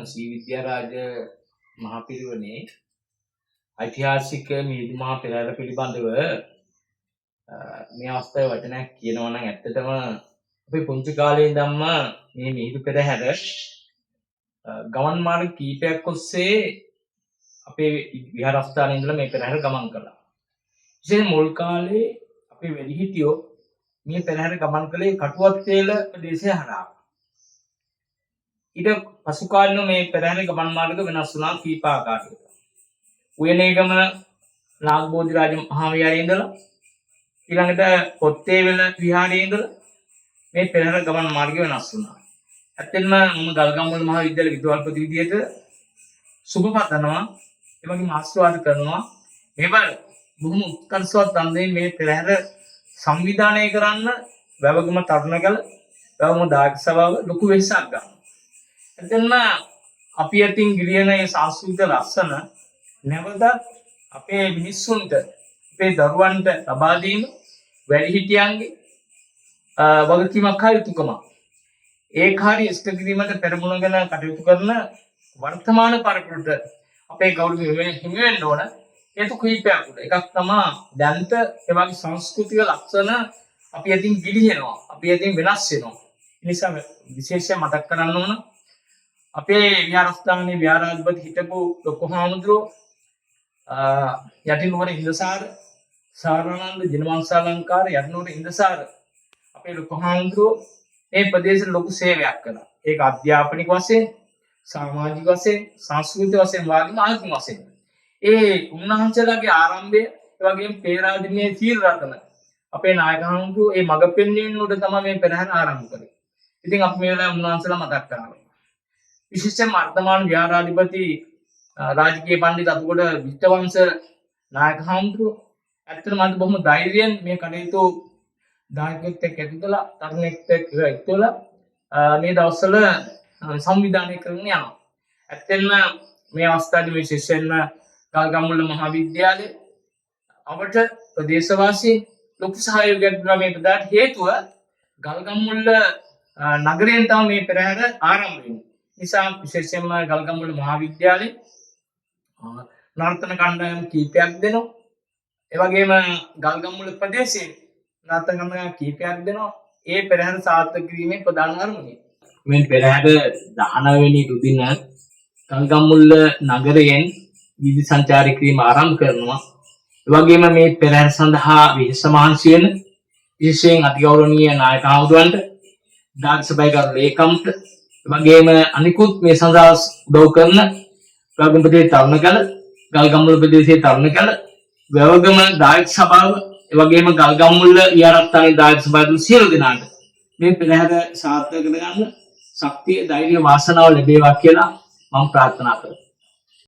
ශ්‍රී විද්‍යාරාජ මහපිරිවෙනේ ඓතිහාසික මිහිඳු මහ පෙරහර පිළිබඳව මේ අවස්ථාවේ වචනයක් කියනවා නම් ඇත්තටම අපි පුංචි කාලේ ඉඳන්ම මේ මිහිඳු පෙරහර ගමන් මාර්ග කීපයක් ඔස්සේ අපේ විහාරස්ථානයේ ඉඳලා මේ පෙරහර ගමන් කළා. විශේෂයෙන් මුල් කාලේ අපේ වැඩිහිටියෝ මේ පෙරහර ගමන් කළේ කටුවත්තේල ප්‍රදේශය හරහා. ඊට පසු කාලිනව මේ පෙරහර ගමන් මාර්ග වෙනස් වුණා කීප ආකාරයකට. උයනේගම නාගබෝධි රාජ මහා විහාරයේ ඉඳලා ඊළඟට පොත්තේවල විහාරයේ ඉඳලා මේ පෙරහර ගමන් මාර්ගය වෙනස් වුණා. ඇත්තෙන්ම මම ගල්ගම්වල මහා විද්‍යාලයේ විද්‍යාල්පති විදියට සුබ පතනවා, ඒ වගේම ආශිර්වාද කරනවා. මේවල බොහොම උත්කර්ෂවත් අන්දේ මේ පෙරහර සංවිධානය කරන්න වැවගම තරුණගල වැවගම දායක සභාව ලොකු වෙහෙසක් ගන්නවා. එතෙන්ම අපි අතින් ගිලියන මේ සංස්කෘතික ලක්ෂණ නැවත අපේ මිනිස්සුන්ට අපේ දරුවන්ට ලබා දීම වැඩිහිටියන්ගේ වගකීමක් හා යුතුකමක්. ඒ කාර්ය ඉෂ්ට කිරීමට පෙරමුණගෙන කටයුතු කරන වර්තමාන පරපුරට අපේ ගෞරවය හිමි වෙන්න ඕන. හේතු කීපයක් උඩ එකක් තමයි දැන්ත ඒ වගේ සංස්කෘතික ලක්ෂණ අපි අතින් ගිලිහෙනවා, අපි අතින් වෙනස් වෙනවා. ඒ නිසා විශේෂයෙන් මතක් කරන්න ඕන අපේ විහාරස්ථානයේ විහාරාධිපති හිටපු ලොකු හාමුදුරුවෝ යටිනුවර ඉන්දසාර සාරානන්ද ජනවංශාලංකාර යටිනුවර ඉන්දසාර අපේ ලොකු හාමුදුරුවෝ මේ ප්‍රදේශෙට ලොකු සේවයක් කළා. ඒක අධ්‍යාපනික වශයෙන්, සමාජික වශයෙන්, සංස්කෘතික වශයෙන් වාගේම ආගමික වශයෙන්. ඒ උන්වහන්සේලාගේ ආරම්භය ඒ වගේම පේරාදෙණියේ තීර රතන අපේ නායක හාමුදුරුවෝ මේ මඟ පෙන්වීම උඩ තමයි මේ පෙරහර ආරම්භ කළේ. ඉතින් අපි මේ වෙලාවේ උන්වහන්සේලා මතක් කරනවා. විශේෂයෙන්ම වර්තමාන විහාරාධිපති රාජකීය පඬිත් අතුගොඩ විත්වංශ නායක හාමුදුරුවෝ ඇත්තටම අද බොහොම ධෛර්යයෙන් මේ කටයුතු දායකයෙක් එක්ක එකතුලා තරුණයෙක් එක්ක එකතුලා මේ දවස්වල සංවිධානය කරගෙන යනවා. ඇත්තෙන්ම මේ අවස්ථාවේ විශේෂයෙන්ම ගල්ගම්මුල්ල මහා විද්‍යාලයේ අපට ප්‍රදේශවාසී ලොකු සහයෝගයක් දුන්නා. මේ ප්‍රදාට හේතුව ගල්ගම්මුල්ල නගරයෙන් තමයි මේ පෙරහර ආරම්භ වෙන්නේ. නිසා විශේෂයෙන්ම ගල්ගම්මුල්ල මහා විද්‍යාලයේ නර්තන කණ්ඩායම් කීපයක් දෙනවා. ඒ වගේම ගල්ගම්මුල්ල ප්‍රදේශයේ නර්තන කණ්ඩායම් කීපයක් දෙනවා. ඒ පෙරහර සාර්ථක කිරීමේ ප්‍රධාන අරමුණයි. මේ පෙරහර 19 වෙනි දුදින ගල්ගම්මුල්ල නගරයෙන් විදි සංචාරය කිරීම ආරම්භ කරනවා. ඒ වගේම මේ පෙරහර සඳහා විශේෂ මහන්සි වෙන විශේෂයෙන් අතිගෞරවනීය නායක හමුදුවන්ට, දායක සභාවේ ලේකම්ට, ඒ වගේම අනිකුත් මේ සඳහා උදව් කරන ගල්ගම්මුල්ල ප්‍රදේශයේ තරුණකල, ගල්ගම්මුල්ල ප්‍රදේශයේ තරුණකල, වැවගම දායක සභාව, ඒ වගේම ගල්ගම්මුල්ල විහාරස්ථානයේ දායක සභාව සියලු දෙනාට මේ පෙරහර සාර්ථක කරගන්න ශක්තිය, ධෛර්ය, වාසනාව ලැබේවා කියලා මම ප්‍රාර්ථනා කරනවා.